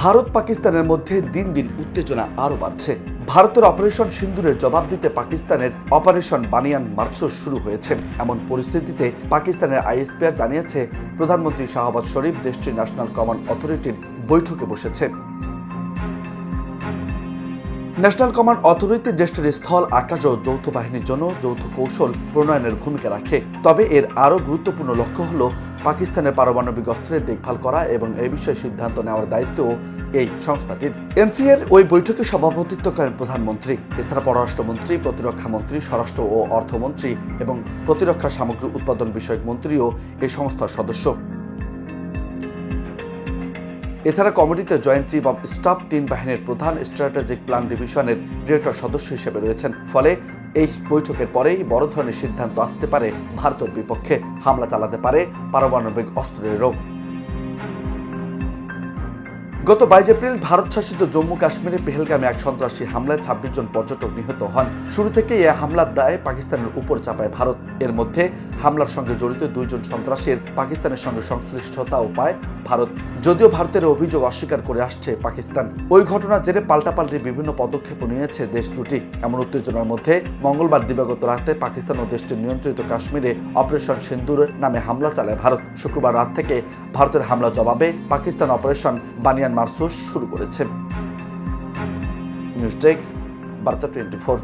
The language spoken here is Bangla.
ভারত পাকিস্তানের মধ্যে দিন দিন উত্তেজনা আরও বাড়ছে। ভারতের অপারেশন সিন্দুরের জবাব দিতে পাকিস্তানের অপারেশন বানিয়ান মার্চও শুরু হয়েছে। এমন পরিস্থিতিতে পাকিস্তানের আইএসপিআর জানিয়েছে প্রধানমন্ত্রী শাহবাজ শরীফ দেশটির ন্যাশনাল কমান্ড অথরিটির বৈঠকে বসেছে। ন্যাশনাল কমান্ড অথরিটি দেশটির স্থল, আকাশ ও যৌথ বাহিনীর জন্য যৌথ কৌশল প্রণয়নের ভূমিকা রাখে। তবে এর আরও গুরুত্বপূর্ণ লক্ষ্য হল পাকিস্তানের পারমাণবিক অস্ত্রের দেখভাল করা এবং এ বিষয়ে সিদ্ধান্ত নেওয়ার দায়িত্বও এই সংস্থাটির। এনসিএর ওই বৈঠকে সভাপতিত্ব করেন প্রধানমন্ত্রী। এছাড়া পররাষ্ট্রমন্ত্রী, প্রতিরক্ষা মন্ত্রী, স্বরাষ্ট্র ও অর্থমন্ত্রী এবং প্রতিরক্ষা সামগ্রী উৎপাদন বিষয়ক মন্ত্রীও এই সংস্থার সদস্য। এছাড়া কমিটিতে জয়েন্ট চিফ অব স্টাফ, 3 বাহিনীর প্রধান, স্ট্র্যাটেজিক প্ল্যান ডিভিশনের ডিরেক্টর সদস্য হিসেবে রয়েছেন। ফলে এই বৈঠকের পরেই বড় ধরনের সিদ্ধান্ত আসতে পারে ভারতের বিপক্ষে। হামলা চালাতে পারে পারমাণবিক অস্ত্রেরও। গত 22 এপ্রিল ভারত শাসিত জম্মু কাশ্মীরে পেহেলগামে এক সন্ত্রাসী হামলায় 26 জন পর্যটক নিহত হন। শুরু থেকেই এই হামলার দায় পাকিস্তানের উপর চাপায় ভারত। এর মধ্যে হামলার সঙ্গে জড়িত 2 জন সন্ত্রাসীর পাকিস্তানের সঙ্গে সংশ্লিষ্টতাও পায় ভারত। যদিও ভারতের অভিযোগ অস্বীকার করে আসছে পাকিস্তান। ওই ঘটনার জেরে পাল্টাপাল্টি বিভিন্ন পদক্ষেপ নিয়েছে দেশ দুটি। এমন উত্তেজনার মধ্যে মঙ্গলবার দিবাগত রাতে পাকিস্তান ও দেশটির নিয়ন্ত্রিত কাশ্মীরে অপারেশন সিন্দুর নামে হামলা চালায় ভারত। শুক্রবার রাত থেকে ভারতের হামলার জবাবে পাকিস্তান অপারেশন বানিয়ান মার্চ শুরু করেছে। নিউজ ডেস্ক, বার্তা 24।